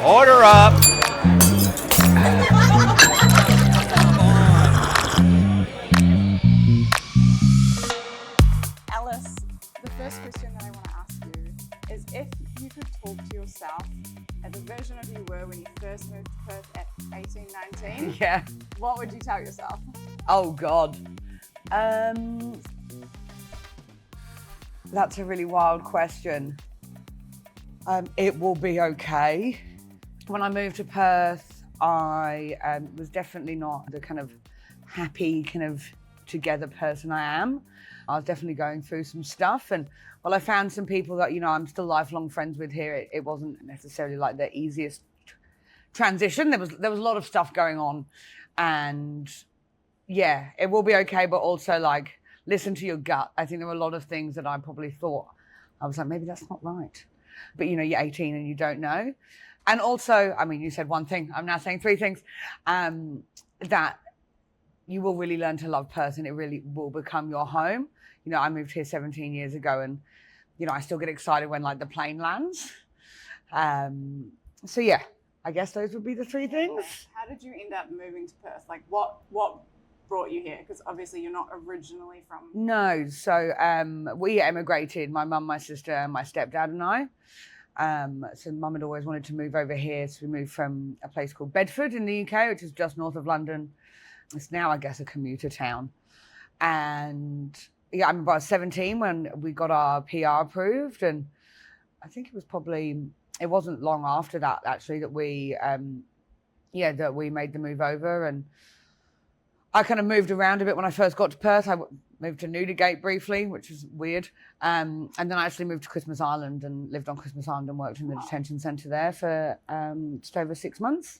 Order up. Alice, the first question that I want to ask you is if you could talk to yourself at the version of you were when you first moved to Perth at 18, 19, Yeah. what would you tell yourself? Oh God. That's a really wild question. It will be okay. When I moved to Perth, I was definitely not the kind of happy, kind of together person I am. I was definitely going through some stuff, and while I found some people that, you know, I'm still lifelong friends with here, it wasn't necessarily like the easiest transition. There was a lot of stuff going on, and yeah, it will be okay, but also like listen to your gut. I think there were a lot of things that I probably thought, I was like, maybe that's not right. But you know, you're 18 and you don't know. And also, I mean, you said one thing, I'm now saying three things, that you will really learn to love Perth and it really will become your home. You know, I moved here 17 years ago and, you know, I still get excited when like the plane lands. So yeah, I guess those would be the three things. How did you end up moving to Perth? Like what brought you here? Because obviously you're not originally from... No, so we emigrated, my mum, my sister, and my stepdad and I. So mum had always wanted to move over here, so we moved from a place called Bedford in the UK, which is just north of London. It's now, I guess, a commuter town. And yeah, I remember I was 17 when we got our PR approved, and I think it wasn't long after that actually that we made the move over. And I kind of moved around a bit when I first got to Perth. I moved to Newport briefly, which is weird. And then I actually moved to Christmas Island and lived on Christmas Island and worked in the detention centre there for just over 6 months.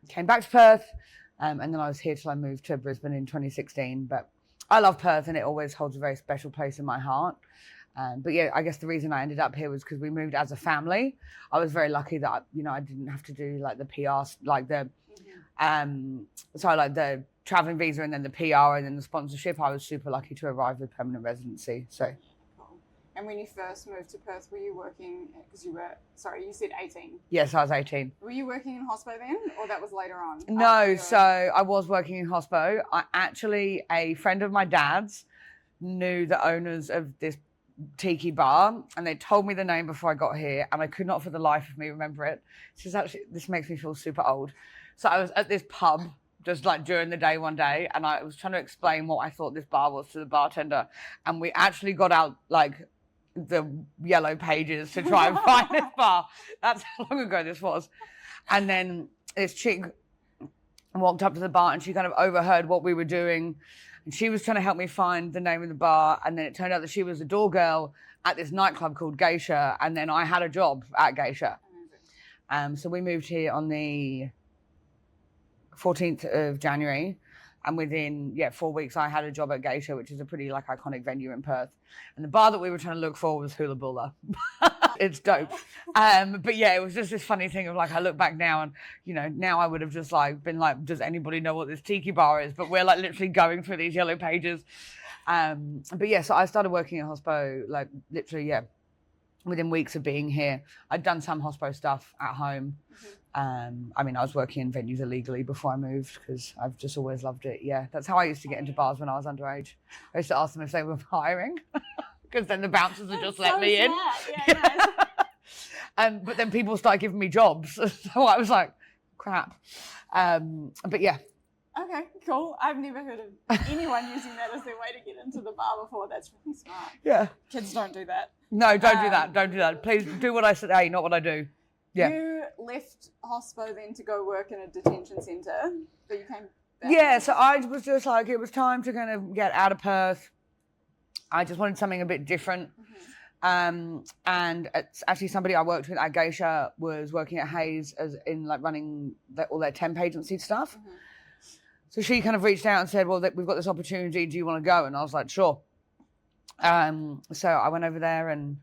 Came back to Perth, and then I was here till I moved to Brisbane in 2016. But I love Perth and it always holds a very special place in my heart. But yeah, I guess the reason I ended up here was because we moved as a family. I was very lucky that, you know, I didn't have to do like the PR, like the, the traveling visa and then the PR and then the sponsorship. I was super lucky to arrive with permanent residency. So. And when you first moved to Perth, were you working, because you said 18? Yes, I was 18. Were you working in hospo then, or that was later on? No, so I was working in hospo. A friend of my dad's knew the owners of this tiki bar, and they told me the name before I got here, and I could not for the life of me remember it. This makes me feel super old. So I was at this pub just like during the day one day, and I was trying to explain what I thought this bar was to the bartender, and we actually got out like the yellow pages to try and find this bar. That's how long ago this was. And then this chick walked up to the bar and she kind of overheard what we were doing, and she was trying to help me find the name of the bar, and then it turned out that she was a door girl at this nightclub called Geisha, and then I had a job at Geisha. So we moved here on the 14th of January, and within 4 weeks I had a job at Geisha, which is a pretty like iconic venue in Perth. And the bar that we were trying to look for was Hula Bulla. It's dope. But yeah, it was just this funny thing of like, I look back now and, you know, now I would have just like been like, does anybody know what this tiki bar is? But we're like literally going through these yellow pages. But yeah, so I started working at hospo like literally, within weeks of being here. I'd done some hospo stuff at home. I mean, I was working in venues illegally before I moved because I've just always loved it. Yeah, that's how I used to get into bars when I was underage. I used to ask them if they were hiring because then the bouncers would just let me in. Yeah. But then people started giving me jobs. So I was like, crap. But yeah. Okay, cool. I've never heard of anyone using that as their way to get into the bar before. That's really smart. Yeah. Kids don't do that. No, don't do that. Don't do that. Please do what I say, not what I do. Yeah. You left hospo then to go work in a detention centre, but you came back. Yeah, so I was just like, it was time to kind of get out of Perth. I just wanted something a bit different. And it's actually somebody I worked with at Geisha was working at Hayes as in like running all their temp agency stuff. So she kind of reached out and said, well, we've got this opportunity. Do you want to go? And I was like, sure. So I went over there and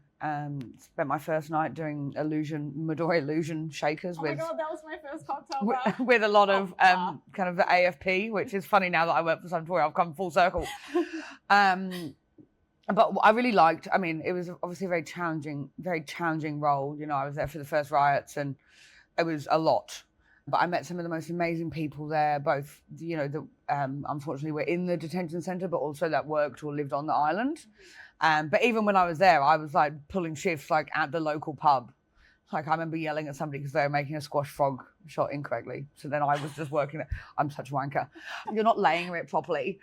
spent my first night doing Midori illusion shakers my God, that was my first cocktail bar. with a lot of kind of the AFP, which is funny now that I work for Suntory, I've come full circle. But I really liked, I mean, it was obviously a very challenging role. You know, I was there for the first riots and it was a lot. But I met some of the most amazing people there, both, unfortunately were in the detention centre, but also that worked or lived on the island. But even when I was there, I was like pulling shifts like at the local pub. Like I remember yelling at somebody because they were making a squash frog shot incorrectly. So then I was just working it. I'm such a wanker. You're not laying it properly.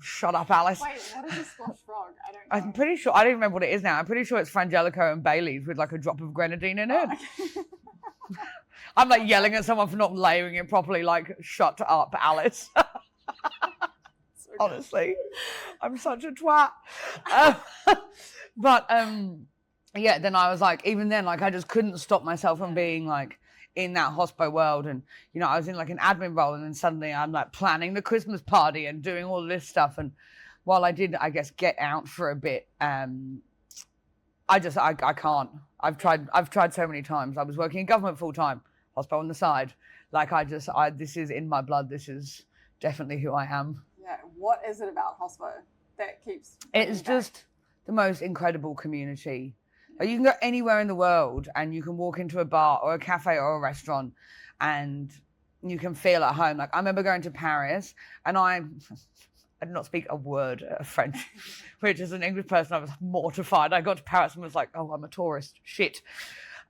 Shut up, Alice. Wait, what is a squash frog? I don't know. I'm pretty sure, I don't even remember what it is now. I'm pretty sure it's Frangelico and Bailey's with like a drop of grenadine in it. Oh, okay. I'm like yelling at someone for not layering it properly, like, shut up, Alice. Honestly, I'm such a twat. Yeah, then I was like, even then, like, I just couldn't stop myself from being like in that hospo world. And, I was in like an admin role, and then suddenly I'm like planning the Christmas party and doing all this stuff. And while I did, I guess, get out for a bit, I can't. I've tried so many times. I was working in government full time, hospo on the side. Like this is in my blood. This is definitely who I am. Yeah. What is it about hospo that keeps? It's just the most incredible community. Like, you can go anywhere in the world and you can walk into a bar or a cafe or a restaurant and you can feel at home. Like I remember going to Paris and I did not speak a word of French, which as an English person, I was mortified. I got to Paris and was like, oh, I'm a tourist, shit.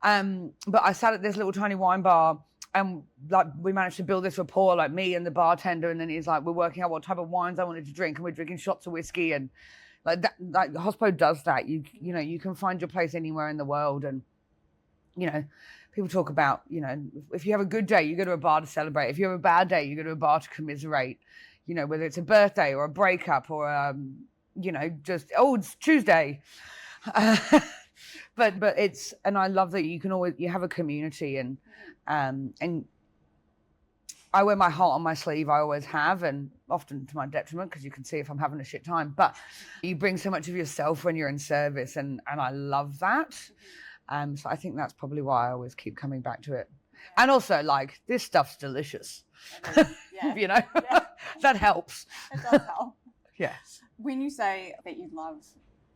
But I sat at this little tiny wine bar and like we managed to build this rapport, like me and the bartender. And then he's like, we're working out what type of wines I wanted to drink and we're drinking shots of whiskey. And like that, like hospo does that. You can find your place anywhere in the world. And, people talk about, if you have a good day, you go to a bar to celebrate. If you have a bad day, you go to a bar to commiserate. Whether it's a birthday or a breakup or, it's Tuesday. But it's, and I love that you have a community and I wear my heart on my sleeve. I always have, and often to my detriment because you can see if I'm having a shit time, but you bring so much of yourself when you're in service and I love that. So I think that's probably why I always keep coming back to it. And also like this stuff's delicious. Yeah. Yeah. That helps. It does help. Yeah. When you say that you love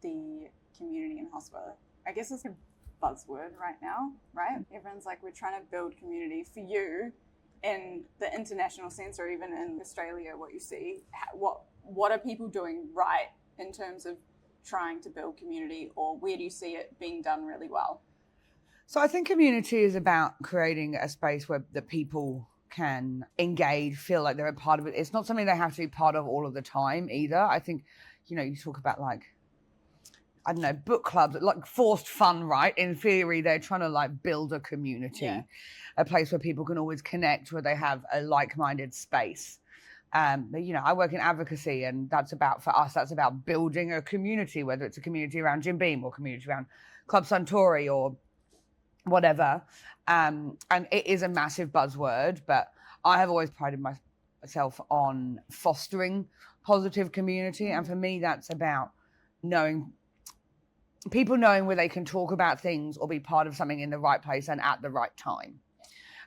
the community in hospo, I guess it's a buzzword right now, right? Everyone's like, we're trying to build community. For you, in the international sense, or even in Australia, what you see, what are people doing right in terms of trying to build community, or where do you see it being done really well? So I think community is about creating a space where the people can engage, feel like they're a part of it. It's not something they have to be part of all of the time either. I think, you talk about like, I don't know, book clubs, like forced fun, right? In theory, they're trying to like build a community, a place where people can always connect, where they have a like-minded space. I work in advocacy, and that's about building a community, whether it's a community around Jim Beam or community around Club Suntory or whatever. And it is a massive buzzword, but I have always prided myself on fostering positive community. And for me, that's about people knowing where they can talk about things or be part of something in the right place and at the right time.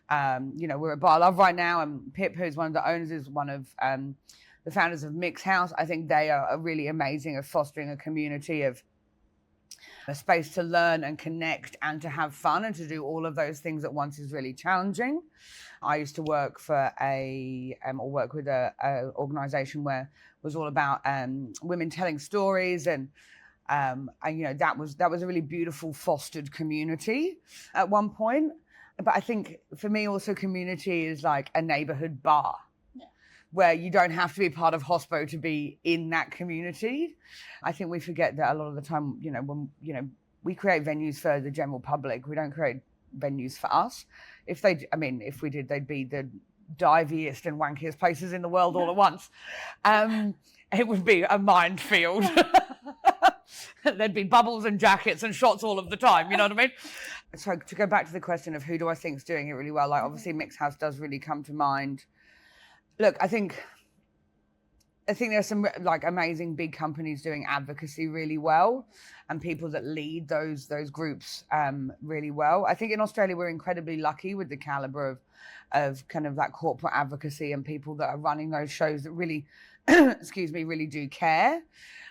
We're at Bar Love right now, and Pip, who's one of the owners, is one of the founders of Mix House. I think they are really amazing at fostering a community of a space to learn and connect and to have fun, and to do all of those things at once is really challenging. I used to work for work with a organization where it was all about women telling stories, and that was a really beautiful fostered community at one point. But I think for me also community is like a neighborhood bar. Where you don't have to be part of hospo to be in that community. I think we forget that a lot of the time, when we create venues for the general public, we don't create venues for us. If we did, they'd be the diviest and wankiest places in the world all at once. It would be a minefield. There'd be bubbles and jackets and shots all of the time, you know what I mean? So to go back to the question of who do I think is doing it really well, like obviously Mix House does really come to mind. Look, I think I think there's some like amazing big companies doing advocacy really well, and people that lead those groups really well. I think in Australia we're incredibly lucky with the caliber of kind of that corporate advocacy and people that are running those shows that really, excuse me, really do care.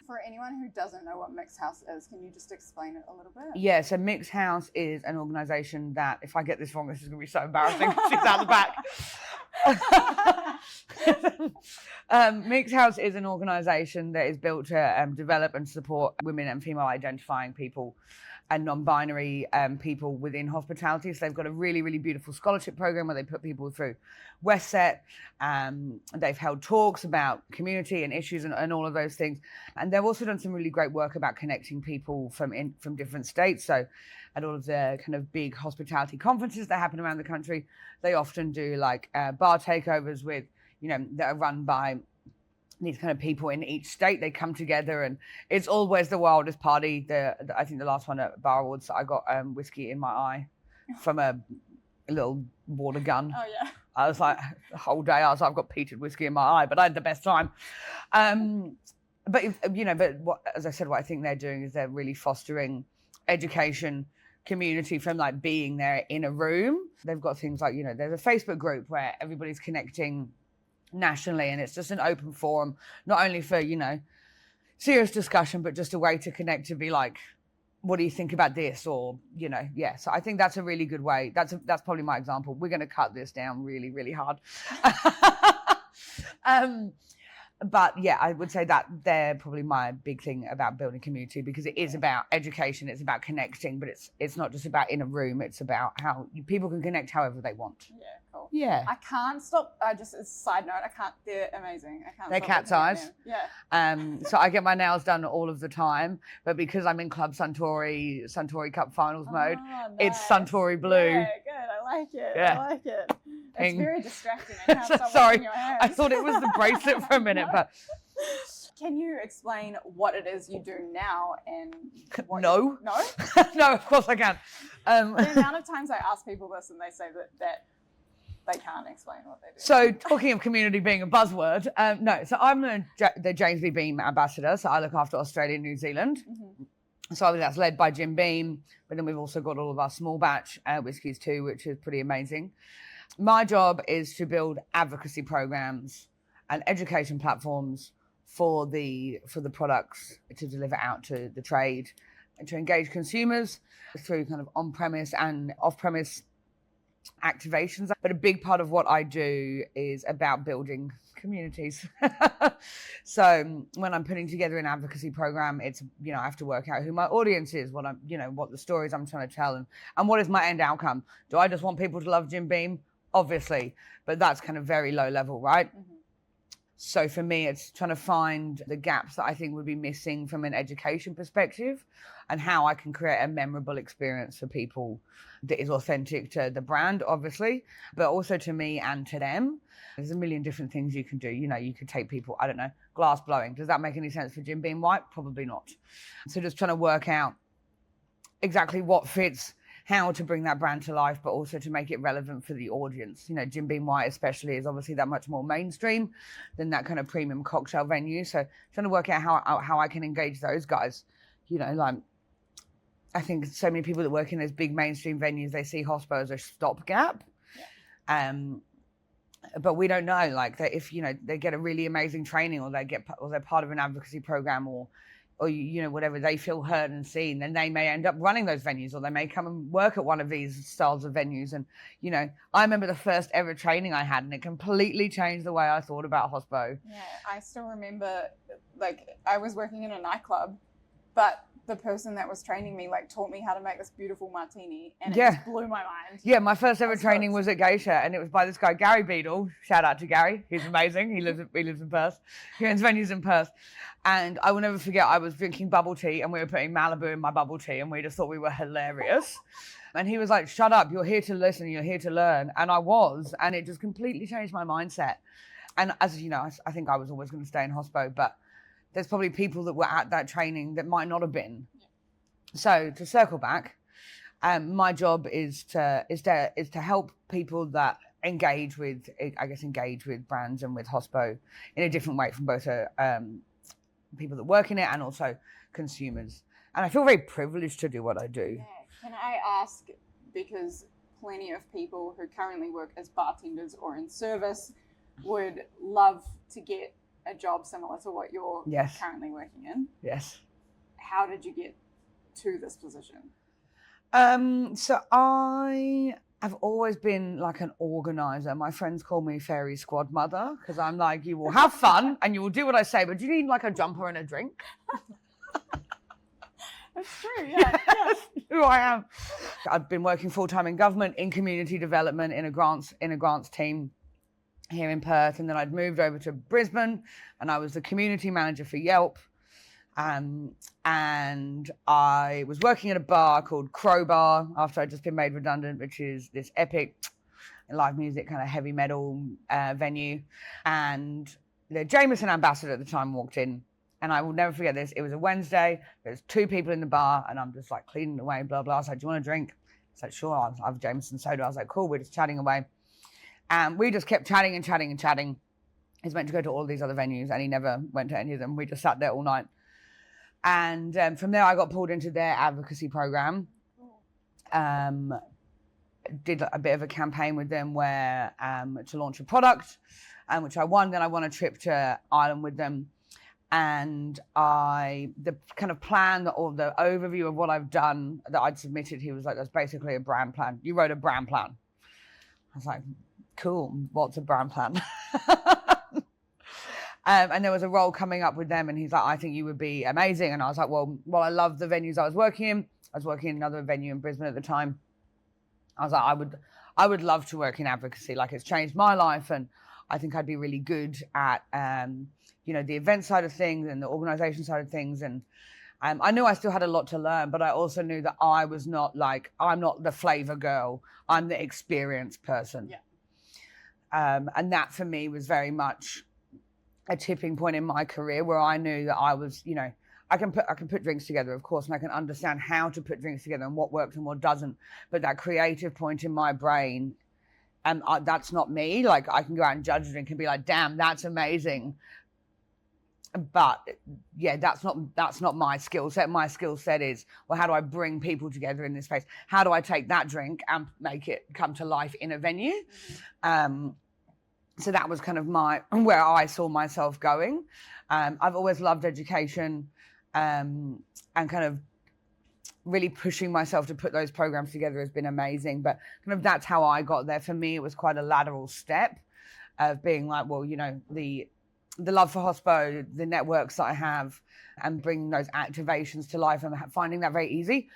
For anyone who doesn't know what Mixed House is, can you just explain it a little bit? Yeah, so Mixed House is an organisation that, if I get this wrong, this is going to be so embarrassing. She's out the back. Mixed House is an organisation that is built to develop and support women and female identifying people and non-binary people within hospitality. So they've got a really, really beautiful scholarship program where they put people through WestSet. They've held talks about community and issues and all of those things. And they've also done some really great work about connecting people from different states. So at all of the kind of big hospitality conferences that happen around the country, they often do like bar takeovers with, that are run by these kind of people in each state. They come together and it's always the wildest party. I think the last one at Bar Awards, I got whiskey in my eye from a little water gun. Oh yeah. I was like, the whole day I was like, I've got peated whiskey in my eye, but I had the best time. But what, as I said, what I think they're doing is they're really fostering education community from like being there in a room. They've got things like, there's a Facebook group where everybody's connecting nationally, and it's just an open forum, not only for serious discussion, but just a way to connect, to be like, what do you think about this, or so I think that's a really good way. That's probably my example. We're going to cut this down really, really hard. But yeah, I would say that they're probably my big thing about building community, because it is about education, it's about connecting, but it's not just about in a room, it's about how people can connect however they want. Yeah, cool. Yeah. I can't stop, just as a side note, they're amazing. I can't They're stop cat's looking at eyes. them. Yeah. So I get my nails done all of the time, but because I'm in Club Suntory Cup finals mode, it's Suntory blue. Yeah, good. I like it. Yeah. I like it. It's Ping. very distracting. I can't stop Sorry, watching your hands. I thought it was the bracelet for a minute, but Can you explain what it is you do now and what no. No? No, of course I can. The amount of times I ask people this and they say that they can't explain what they do. So talking of community being a buzzword, no, so I'm the James B. Beam ambassador, so I look after Australia and New Zealand. Mm-hmm. So that's led by Jim Beam, but then we've also got all of our small batch whiskies too, which is pretty amazing. My job is to build advocacy programs and education platforms for the products to deliver out to the trade and to engage consumers through kind of on-premise and off-premise activations. But a big part of what I do is about building communities. So when I'm putting together an advocacy program, it's, I have to work out who my audience is, what the stories I'm trying to tell, and what is my end outcome. Do I just want people to love Jim Beam? Obviously, but that's kind of very low level, right? Mm-hmm. So for me, it's trying to find the gaps that I think would be missing from an education perspective, and how I can create a memorable experience for people that is authentic to the brand, obviously, but also to me and to them. There's a million different things you can do. You could take people, I don't know, glass blowing. Does that make any sense for Jim Beam White? Probably not. So just trying to work out exactly what fits, how to bring that brand to life, but also to make it relevant for the audience. Jim Beam White especially is obviously that much more mainstream than that kind of premium cocktail venue. So trying to work out how I can engage those guys. I think so many people that work in those big mainstream venues, they see hospo as a stopgap. Yeah. But we don't know, like, that if they get a really amazing training, or they're part of an advocacy program, or whatever, they feel heard and seen, then they may end up running those venues, or they may come and work at one of these styles of venues. And I remember the first ever training I had, and it completely changed the way I thought about hospo. Yeah, I still remember, like, I was working in a nightclub, but the person that was training me taught me how to make this beautiful martini, and it just blew my mind. Yeah, my first ever training was at Geisha, and it was by this guy Gary Beadle. Shout out to Gary, he's amazing. He lives in Perth. He owns venues in Perth, and I will never forget. I was drinking bubble tea, and we were putting Malibu in my bubble tea, and we just thought we were hilarious. And he was like, "Shut up! You're here to listen. You're here to learn." And I was, and it just completely changed my mindset. And as you know, I think I was always going to stay in hospo, but there's probably people that were at that training that might not have been. Yeah. So to circle back, my job is to help people that engage with brands and with hospo in a different way from both people that work in it and also consumers. And I feel very privileged to do what I do. Yeah. Can I ask, because plenty of people who currently work as bartenders or in service would love to get a job similar to what you're currently working in. Yes. How did you get to this position? So I have always been like an organizer. My friends call me fairy squad mother because I'm like, you will have fun and you will do what I say, but do you need like a jumper and a drink? That's true, yeah. Yes, who I am. I've been working full-time in government, in community development, in a grants team here in Perth, and then I'd moved over to Brisbane and I was the community manager for Yelp. And I was working at a bar called Crowbar after I'd just been made redundant, which is this epic live music kind of heavy metal venue. And the Jameson ambassador at the time walked in, and I will never forget this. It was a Wednesday. There's 2 people in the bar, and I'm just like cleaning away, blah, blah. I was like, do you want a drink? He's like, sure, I'll have Jameson soda. I was like, cool, we're just chatting away. And we just kept chatting and chatting and chatting. He's meant to go to all these other venues, and he never went to any of them. We just sat there all night. And from there, I got pulled into their advocacy program. Did a bit of a campaign with them where to launch a product, which I won. Then I won a trip to Ireland with them. And the kind of plan or the overview of what I've done that I'd submitted, he was like, that's basically a brand plan. You wrote a brand plan. I was like, cool, what's a brand plan? And there was a role coming up with them, and he's like, I think you would be amazing. And I was like, well, I love the venues I was working in. I was working in another venue in Brisbane at the time. I was like, I would love to work in advocacy. Like, it's changed my life, and I think I'd be really good at, the event side of things and the organization side of things. And I knew I still had a lot to learn, but I also knew that I'm not the flavor girl. I'm the experienced person. Yeah. And that for me was very much a tipping point in my career where I knew that I was, I can put drinks together, of course, and I can understand how to put drinks together and what works and what doesn't. But that creative point in my brain, that's not me. Like, I can go out and judge a drink and be like, damn, that's amazing. But yeah, that's not my skill set. My skill set is, well, how do I bring people together in this space? How do I take that drink and make it come to life in a venue? So that was kind of where I saw myself going. I've always loved education and kind of really pushing myself to put those programs together has been amazing. But kind of that's how I got there. For me, it was quite a lateral step of being like, well, the love for hospo, the networks that I have, and bringing those activations to life and finding that very easy.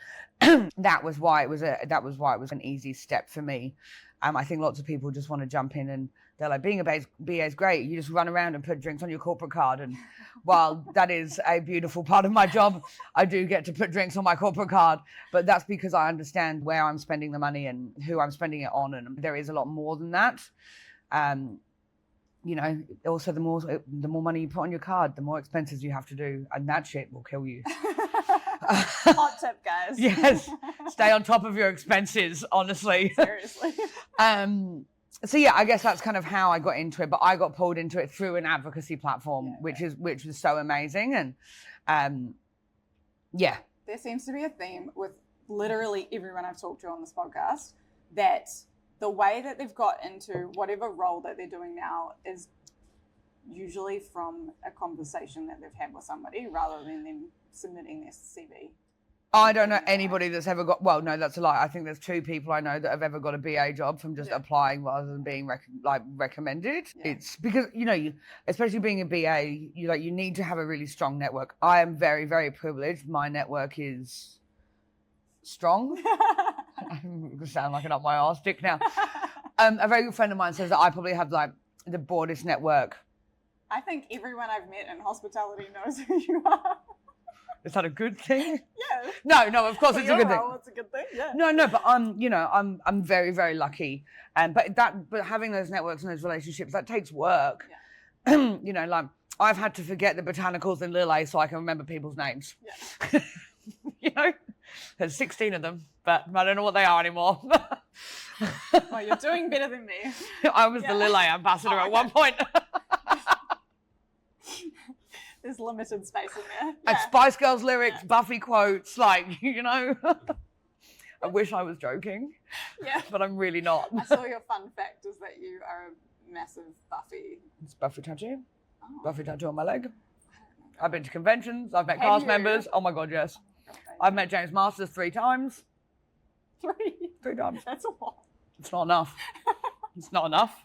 That was why it was an easy step for me. I think lots of people just want to jump in and they're like, being a BA is great. You just run around and put drinks on your corporate card. And while that is a beautiful part of my job, I do get to put drinks on my corporate card. But that's because I understand where I'm spending the money and who I'm spending it on. And there is a lot more than that. Also the more money you put on your card, the more expenses you have to do. And that shit will kill you. Hot tip, guys. Yes. Stay on top of your expenses, honestly. Seriously. So yeah, I guess that's kind of how I got into it, but I got pulled into it through an advocacy platform, which was so amazing. And yeah. There seems to be a theme with literally everyone I've talked to on this podcast that the way that they've got into whatever role that they're doing now is usually from a conversation that they've had with somebody rather than them submitting their CV. I don't know anybody that's ever got, well, no, that's a lie. I think there's 2 people I know that have ever got a BA job from just applying rather than being recommended. Yeah. It's because, especially being a BA, you need to have a really strong network. I am very, very privileged. My network is strong. I'm going to sound like an up my arse dick now. A very good friend of mine says that I probably have the broadest network. I think everyone I've met in hospitality knows who you are. Is that a good thing? Yeah. No, of course it's a good thing. It's a good thing, yeah. No, but I'm very, very lucky. But having those networks and those relationships, that takes work. Yeah. I've had to forget the botanicals in Lille so I can remember people's names. Yeah. There's 16 of them, but I don't know what they are anymore. Well, you're doing better than me. I was the Lille ambassador at one point. There's limited space in there. And Spice Girls lyrics, Buffy quotes, like, you know. I wish I was joking. Yeah. But I'm really not. I saw your fun fact is that you are a massive Buffy. It's Buffy tattoo. Oh. Buffy tattoo on my leg. I've been to conventions. I've met cast members. Oh my God, yes. I've met James Masters 3 times. 3 times. That's a lot. It's not enough. It's not enough.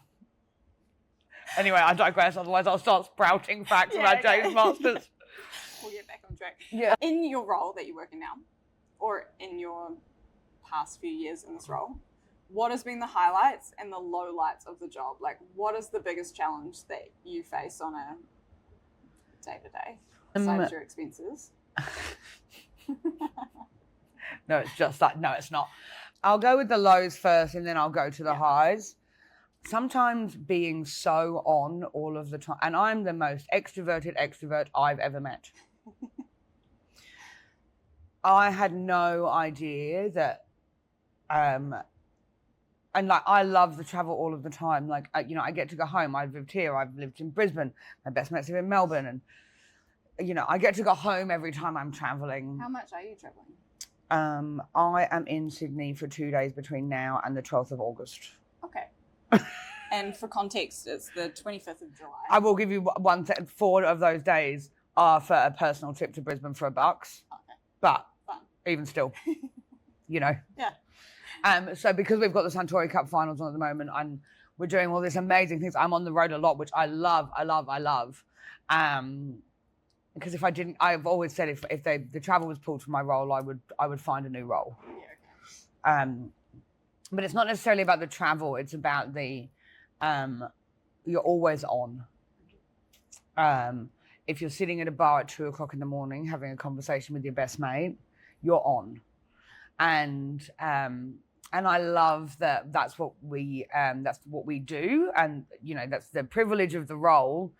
Anyway, I digress. Otherwise, I'll start sprouting facts about James Masters. We'll get back on track. Yeah. In your role that you work in now, or in your past few years in this role, what has been the highlights and the lowlights of the job? Like, what is the biggest challenge that you face on a day-to-day, besides your expenses? No, it's just that. No, it's not. I'll go with the lows first and then I'll go to the highs. Sometimes being so on all of the time, and I'm the most extroverted extrovert I've ever met. I had no idea that, and like, I love the travel all of the time. Like, you know, I get to go home. I've lived here. I've lived in Brisbane. My best mates live in Melbourne. And, you know, I get to go home every time I'm traveling. How much are you traveling? I am in Sydney for 2 days between now and the 12th of August. Okay. And for context, it's the 25th of July. I will give you 4 of those days are for a personal trip to Brisbane for $1. Okay. But Fun. even still, you know. Yeah. So because we've got the Suntory Cup finals on at the moment and we're doing all these amazing things, I'm on the road a lot, which I love. Because if I didn't, I've always said if the travel was pulled from my role, I would find a new role. Yeah, okay. But it's not necessarily about the travel. It's about the, you're always on. If you're sitting at a bar at 2 o'clock in the morning, having a conversation with your best mate, you're on. And I love that that's what we do. And, you know, that's the privilege of the role.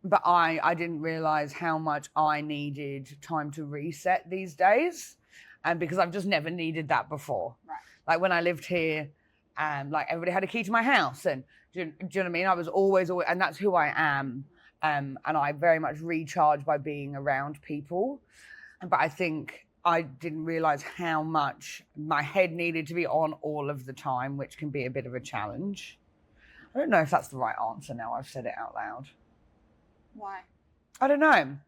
But I didn't realize how much I needed time to reset these days. And because I've just never needed that before. Right. Like when I lived here, like everybody had a key to my house. And do you know what I mean? I was always, and that's who I am. And I very much recharge by being around people. But I think I didn't realize how much my head needed to be on all of the time, which can be a bit of a challenge. I don't know if that's the right answer now I've said it out loud. Why? I don't know.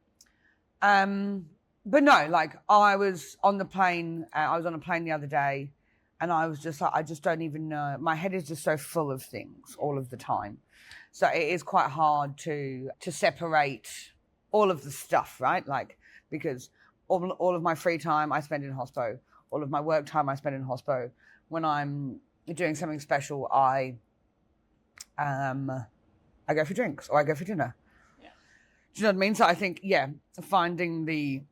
But no, like I was on a plane the other day and I was just like, I just don't even know. My head is just so full of things all of the time. So it is quite hard to separate all of the stuff, right? Like, because all of my free time I spend in hospo, all of my work time I spend in hospo. When I'm doing something special, I go for drinks or I go for dinner. Do you know what I mean? So I think, finding the...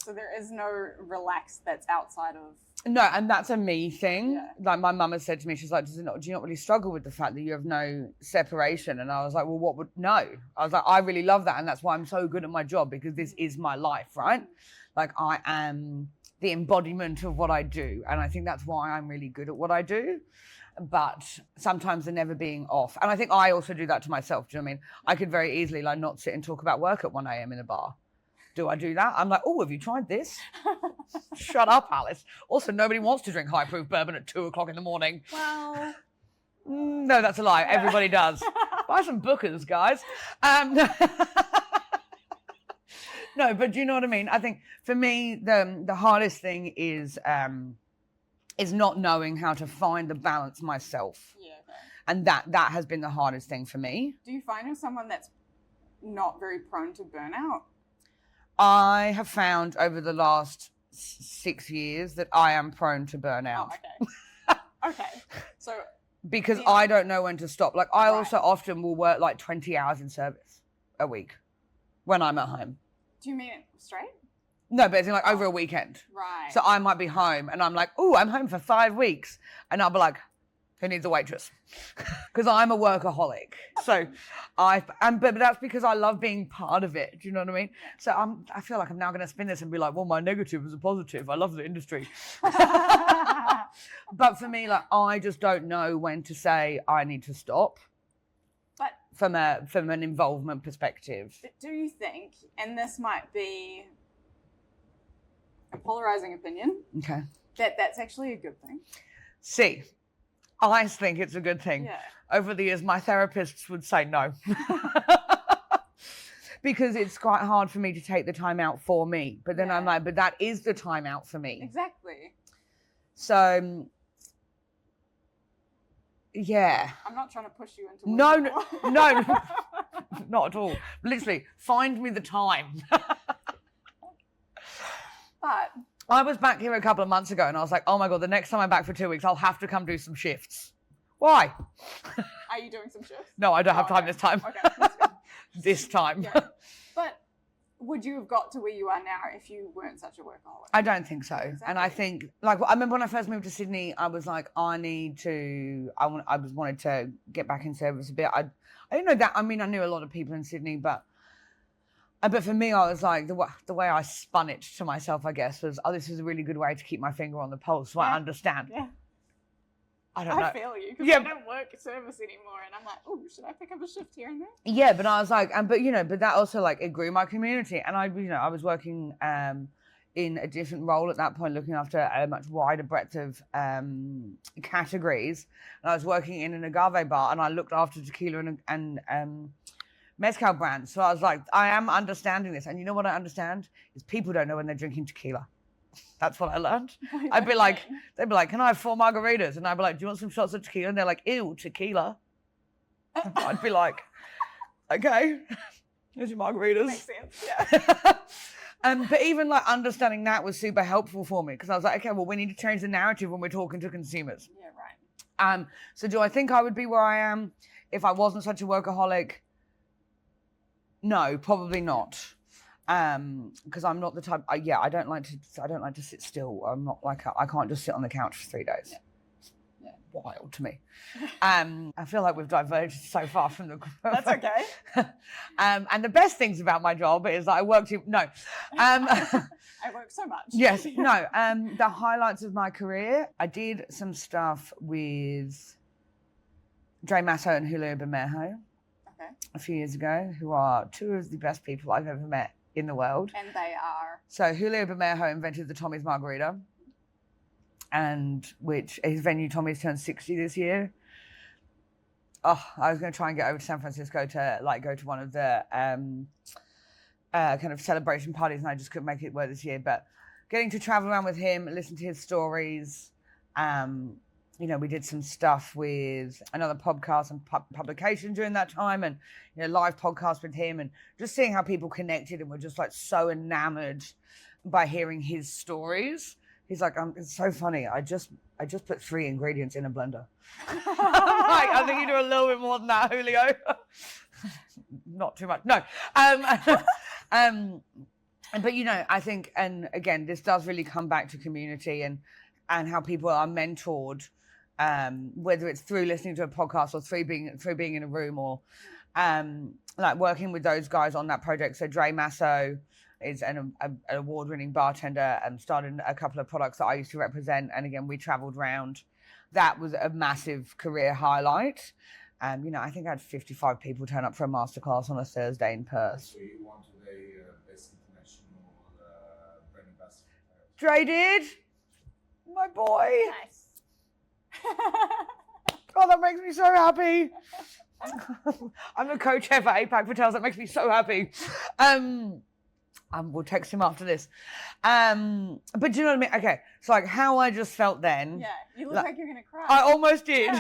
So there is no relax that's outside of... No, and that's a me thing. Yeah. Like my mum has said to me, she's like, do you not really struggle with the fact that you have no separation? And I was like, well, no. I was like, I really love that. And that's why I'm so good at my job, because this is my life, right? Like I am the embodiment of what I do. And I think that's why I'm really good at what I do. But sometimes they're never being off. And I think I also do that to myself. Do you know what I mean? I could very easily like not sit and talk about work at 1 a.m. in a bar. Do I do that? I'm like, oh, have you tried this? Shut up, Alice. Also, nobody wants to drink high-proof bourbon at 2 o'clock in the morning. Well... No, that's a lie. Everybody does. Buy some Bookers, guys. No, but do you know what I mean? I think for me, the hardest thing is not knowing how to find the balance myself. Yeah, okay. And that has been the hardest thing for me. Do you find you're someone that's not very prone to burnout? I have found over the last 6 years that I am prone to burnout. Oh, okay. Okay. So because I don't know when to stop. Like I also often will work like 20 hours in service a week when I'm at home. Do you mean it straight? No, but it's like over a weekend. Right. So I might be home and I'm like, oh, I'm home for 5 weeks. And I'll be like, who needs a waitress because I'm a workaholic. So but that's because I love being part of it. Do you know what I mean? So I feel like I'm now going to spin this and be like, well, my negative is a positive. I love the industry. But for me, like, I just don't know when to say I need to stop. But from an involvement perspective. But do you think, and this might be a polarizing opinion, okay, that's actually a good thing? See, I think it's a good thing. Yeah. Over the years, my therapists would say no. Because it's quite hard for me to take the time out for me. But then I'm like, but that is the time out for me. Exactly. So, yeah. I'm not trying to push you into No, not at all. Literally, find me the time. But I was back here a couple of months ago and I was like, oh my God, the next time I'm back for 2 weeks, I'll have to come do some shifts. Why? Are you doing some shifts? No, I don't have time this time. Okay, that's good. This time. Yeah. But would you have got to where you are now if you weren't such a workaholic? I don't think so. Exactly. And I think, like, I remember when I first moved to Sydney, I was like, I wanted to get back in service a bit. I didn't know that. I mean, I knew a lot of people in Sydney, but for me, I was like, the way I spun it to myself, I guess, was, oh, this is a really good way to keep my finger on the pulse, so I understand. Yeah. I don't know. I feel you, because I don't work service anymore, and I'm like, oh, should I pick up a shift here and there? Yeah, but I was like, but that also, like, it grew my community, and I was working in a different role at that point, looking after a much wider breadth of categories, and I was working in an agave bar, and I looked after tequila and mezcal brands. So I was like, I am understanding this. And you know what I understand? Is people don't know when they're drinking tequila. That's what I learned. They'd be like, can I have 4 margaritas? And I'd be like, do you want some shots of tequila? And they're like, ew, tequila. I'd be like, okay, here's your margaritas. Makes sense, yeah. But even like understanding that was super helpful for me, because I was like, okay, well, we need to change the narrative when we're talking to consumers. Yeah, right. So do I think I would be where I am if I wasn't such a workaholic? No, probably not. Because I'm not the type. I don't like to sit still. I'm not like I can't just sit on the couch for 3 days. Yeah. Wild to me. I feel like we've diverged so far from the. That's okay. And the best things about my job is that I work I work so much. Yes. No. The highlights of my career. I did some stuff with Dre Masso and Julio Bermejo. A few years ago, who are 2 of the best people I've ever met in the world. And they are? So Julio Bermejo invented the Tommy's Margarita, and which his venue Tommy's turned 60 this year. Oh, I was going to try and get over to San Francisco to go to one of the kind of celebration parties, and I just couldn't make it work this year. But getting to travel around with him, listen to his stories, we did some stuff with another podcast and publication during that time, and live podcast with him, and just seeing how people connected and were just like so enamored by hearing his stories. He's like, it's so funny. I just put 3 ingredients in a blender. I'm like, I think you do a little bit more than that, Julio. Not too much. No. But I think, and again, this does really come back to community and how people are mentored. Whether it's through listening to a podcast or through being in a room, or like working with those guys on that project. So Dre Masso is an award-winning bartender and started a couple of products that I used to represent. And again, we traveled around. That was a massive career highlight. I think I had 55 people turn up for a masterclass on a Thursday in Perth. So you wanted a best international brand ambassador. Dre did. My boy. Nice. Oh, that makes me so happy. I'm the co-chair for APAC Hotels. That makes me so happy. We'll text him after this. But do you know what I mean? Okay, so like how I just felt then. Yeah, you look like you're gonna cry. I almost did.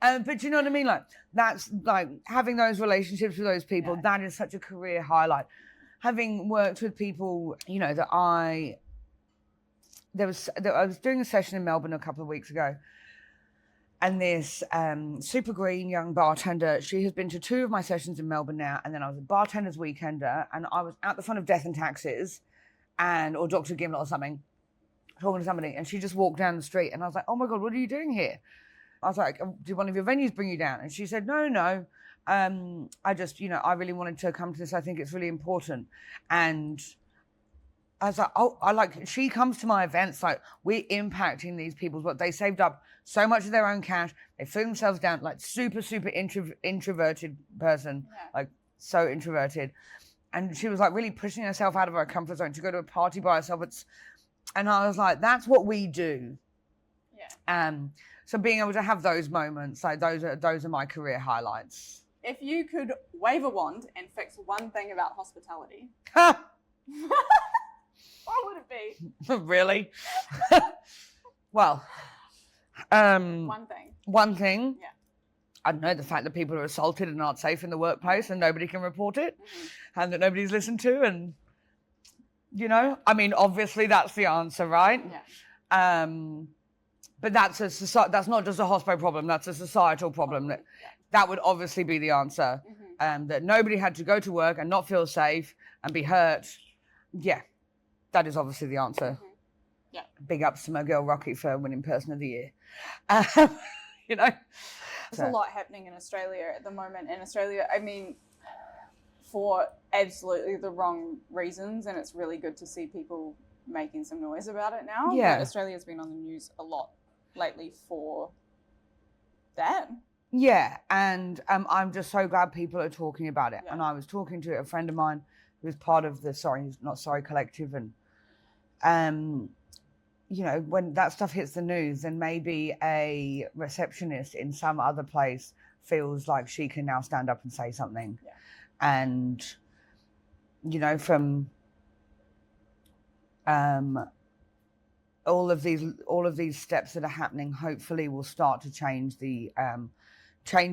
But do you know what I mean? Like that's like having those relationships with those people. Yeah. That is such a career highlight. Having worked with people, that I was doing a session in Melbourne a couple of weeks ago, and this super green young bartender, she has been to 2 of my sessions in Melbourne now, and then I was a bartender's weekender, and I was at the front of Death and Taxes or Dr. Gimlet or something, talking to somebody, and she just walked down the street, and I was like, oh my God, what are you doing here? I was like, did one of your venues bring you down? And she said, no. I just, I really wanted to come to this. I think it's really important. And I was like, she comes to my events, like, we're impacting these people's work. They saved up so much of their own cash. They threw themselves down, like, super introverted person, like, so introverted. And she was, like, really pushing herself out of her comfort zone to go to a party by herself. And I was like, that's what we do. Yeah. So being able to have those moments, like, those are my career highlights. If you could wave a wand and fix one thing about hospitality, what would it be? Really? Well, One thing. Yeah. I don't know, the fact that people are assaulted and aren't safe in the workplace and nobody can report it, and that nobody's listened to, and I mean, obviously that's the answer, right? Yeah. But that's not just a hospo problem. That's a societal problem. That would obviously be the answer. That nobody had to go to work and not feel safe and be hurt. Yeah, that is obviously the answer. Yeah. Big ups to my girl Rocky for winning Person of the Year. There's a lot happening in Australia at the moment. In Australia, I mean, for absolutely the wrong reasons, and it's really good to see people making some noise about it now. Yeah. But Australia's been on the news a lot lately for that. Yeah, and I'm just so glad people are talking about it. Yeah. And I was talking to a friend of mine who's part of the Sorry Not Sorry collective, and when that stuff hits the news, then maybe a receptionist in some other place feels like she can now stand up and say something. Yeah. And from all of these steps that are happening, hopefully will start to change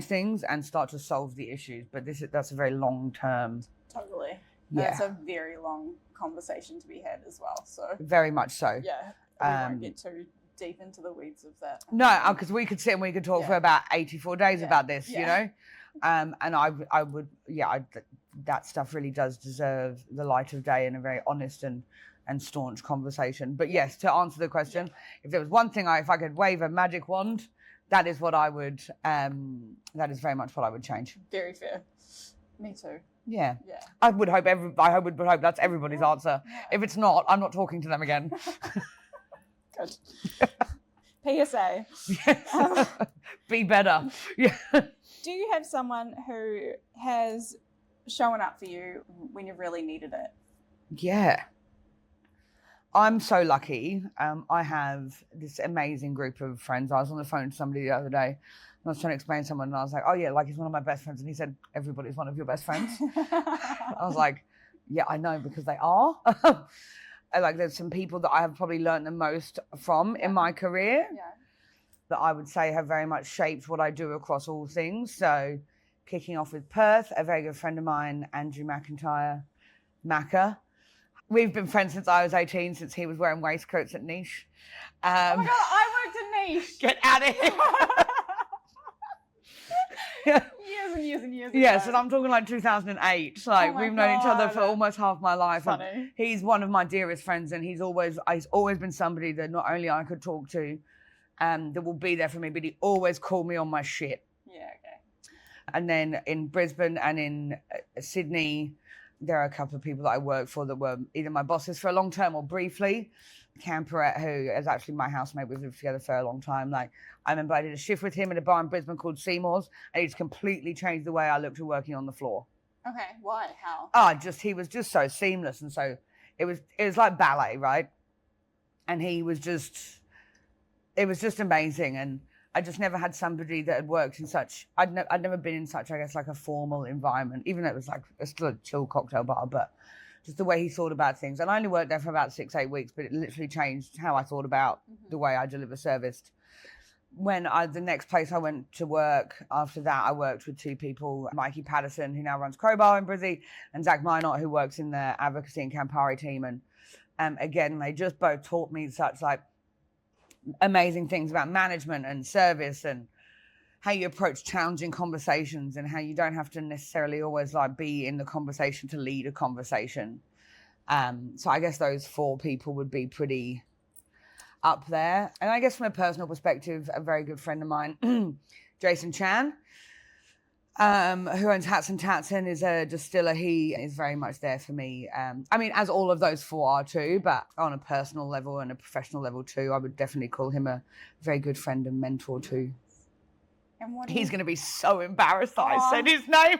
things and start to solve the issues. But that's a very long term. Totally. Yeah. That's a very long conversation to be had as well. So very much so. yeah, we won't get too deep into the weeds of that. No, because we could sit and we could talk for about 84 days about this, and I would, that stuff really does deserve the light of day and a very honest and staunch conversation. But yes, to answer the question, if there was one thing, if I could wave a magic wand, that is what I would, that is very much what I would change. Very fair. Me too. Yeah. Yeah. I would hope that's everybody's answer. Yeah. If it's not, I'm not talking to them again. Good. PSA. Be better. Yeah. Do you have someone who has shown up for you when you really needed it? Yeah. I'm so lucky. I have this amazing group of friends. I was on the phone to somebody the other day, and I was trying to explain to someone, and I was like, oh yeah, like he's one of my best friends. And he said, everybody's one of your best friends. I was like, yeah, I know, because they are. Like, there's some people that I have probably learned the most from in my career that I would say have very much shaped what I do across all things. So kicking off with Perth, a very good friend of mine, Andrew McIntyre, Macca. We've been friends since I was 18, since he was wearing waistcoats at Niche. Oh my God, I worked at Niche. Get out of here. Years and years and years ago. Yes, and I'm talking like 2008. Like, we've known each other for almost half my life. Funny. He's one of my dearest friends, and he's always been somebody that not only I could talk to, that will be there for me, but he always called me on my shit. Yeah, okay. And then in Brisbane and in Sydney, there are a couple of people that I work for that were either my bosses for a long term or briefly. Cam Perrette, who is actually my housemate, we've lived together for a long time. Like, I remember I did a shift with him at a bar in Brisbane called Seymour's, and it's completely changed the way I looked at working on the floor. Okay, why? How? He was just so seamless, and so it was like ballet, right? And it was just amazing, and I just never had somebody that had worked in such. I'd never been in such, I guess, like a formal environment, even though it was like still a chill cocktail bar, but just the way he thought about things. And I only worked there for about 6-8 weeks, but it literally changed how I thought about the way I deliver service. When the next place I went to work after that, I worked with two people, Mikey Patterson, who now runs Crowbar in Brizzy, and Zach Minot, who works in the advocacy and Campari team. And again, they just both taught me such like amazing things about management and service and how you approach challenging conversations and how you don't have to necessarily always like be in the conversation to lead a conversation. So I guess those 4 people would be pretty up there. And I guess from a personal perspective, a very good friend of mine, Jason Chan, who owns Hats and Tatson, is a distiller. He is very much there for me. I mean, as all of those four are too, but on a personal level and a professional level too, I would definitely call him a very good friend and mentor too. And He's going to be so embarrassed that I said his name.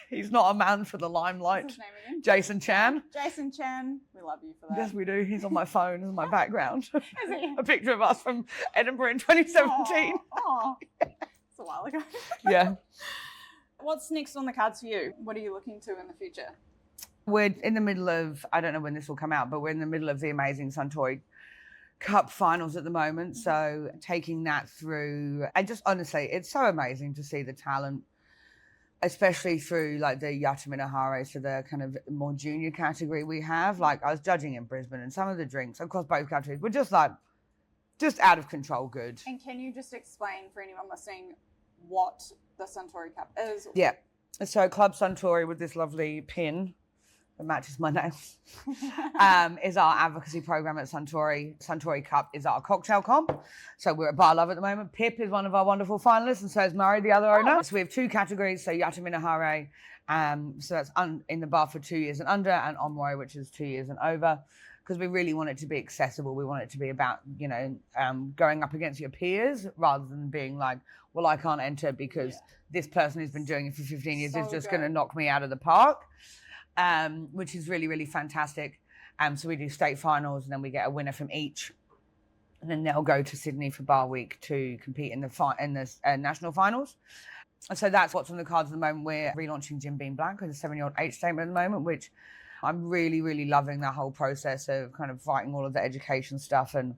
He's not a man for the limelight. What's his name again? Jason Chan. Jason Chan, we love you for that. Yes, we do. He's on my phone as my background. Is he? A picture of us from Edinburgh in 2017. Oh, it's a while ago. Yeah. What's next on the cards for you? What are you looking to in the future? We're in the middle of, I don't know when this will come out, but we're in the middle of the amazing Suntory Cup finals at the moment. So taking that through, and just honestly, it's so amazing to see the talent, especially through like the Yataminahare, so the kind of more junior category we have. Like I was judging in Brisbane and some of the drinks across both countries were just out of control good. And can you just explain for anyone listening what the Suntory Cup is? Yeah. So Club Suntory with this lovely pin that matches my nails is our advocacy program at Suntory. Suntory Cup is our cocktail comp. So we're at Bar Love at the moment. Pip is one of our wonderful finalists, and so is Murray, the other owner. So we have two categories. So Yataminahare, so that's in the bar for 2 years and under, and Omroy, which is 2 years and over. Because we really want it to be accessible. We want it to be about, going up against your peers rather than being like, well, I can't enter because this person who's been doing it for 15 years is just going to knock me out of the park, which is really, really fantastic. So we do state finals and then we get a winner from each. And then they'll go to Sydney for Bar Week to compete in the national finals. And so that's what's on the cards at the moment. We're relaunching Jim Beam Black with a 7-year-old age statement at the moment, which I'm really, really loving that whole process of kind of writing all of the education stuff and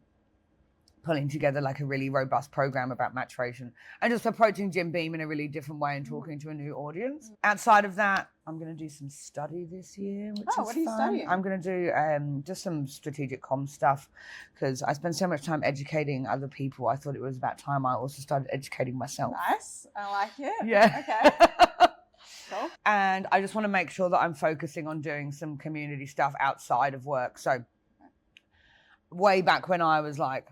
pulling together like a really robust program about maturation and just approaching Jim Beam in a really different way and talking to a new audience. Outside of that, I'm going to do some study this year, which is what are you fun. studying? I'm going to do just some strategic comms stuff because I spend so much time educating other people. I thought it was about time I also started educating myself. Nice. I like it. Yeah. Okay. Cool. And I just want to make sure that I'm focusing on doing some community stuff outside of work. So way back when I was like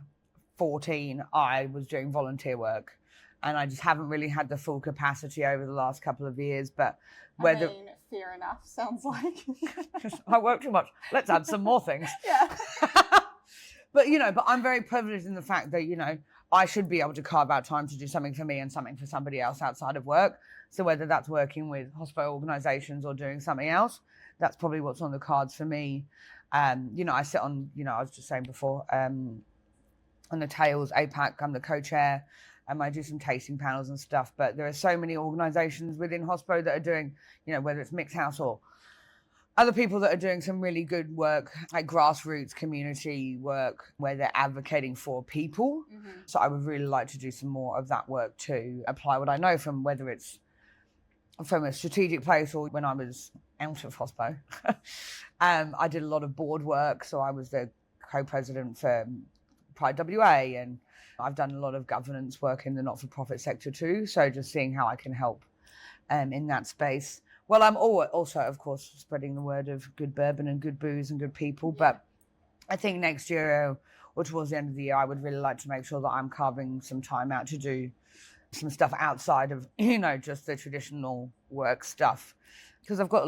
14, I was doing volunteer work and I just haven't really had the full capacity over the last couple of years. But fair enough, sounds like. I work too much. Let's add some more things. Yeah. But I'm very privileged in the fact that, I should be able to carve out time to do something for me and something for somebody else outside of work. So whether that's working with hospo organizations or doing something else, that's probably what's on the cards for me. I sit on, I was just saying before, on the Tails APAC, I'm the co-chair, and I do some tasting panels and stuff. But there are so many organizations within hospo that are doing, whether it's Mixed House or other people that are doing some really good work, like grassroots community work, where they're advocating for people. Mm-hmm. So I would really like to do some more of that work too, apply what I know from whether it's from a strategic place or when I was out of hospo. I did a lot of board work. So I was the co-president for Pride WA, and I've done a lot of governance work in the not-for-profit sector too. So just seeing how I can help in that space. Well, I'm also, of course, spreading the word of good bourbon and good booze and good people. But I think next year or towards the end of the year, I would really like to make sure that I'm carving some time out to do some stuff outside of, just the traditional work stuff. Because I've got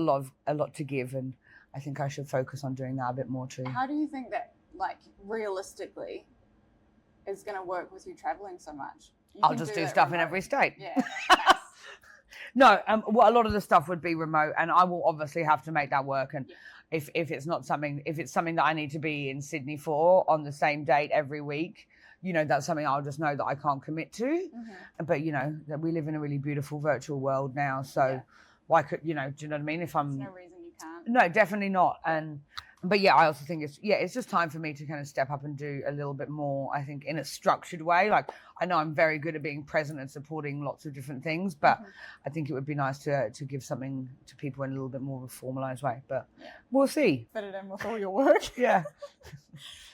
a lot to give, and I think I should focus on doing that a bit more too. How do you think that, realistically, is going to work with you traveling so much? I'll just do stuff in every state. Yeah. Nice. No, well, a lot of the stuff would be remote, and I will obviously have to make that work. And if it's something that I need to be in Sydney for on the same date every week, that's something I'll just know that I can't commit to. Mm-hmm. But that we live in a really beautiful virtual world now, so why could do you know what I mean? If I'm There's no reason you can't. No, definitely not. But I also think it's just time for me to kind of step up and do a little bit more, I think, in a structured way. Like, I know I'm very good at being present and supporting lots of different things, but I think it would be nice to give something to people in a little bit more of a formalized way. But we'll see. Fit it in with all your work. Yeah.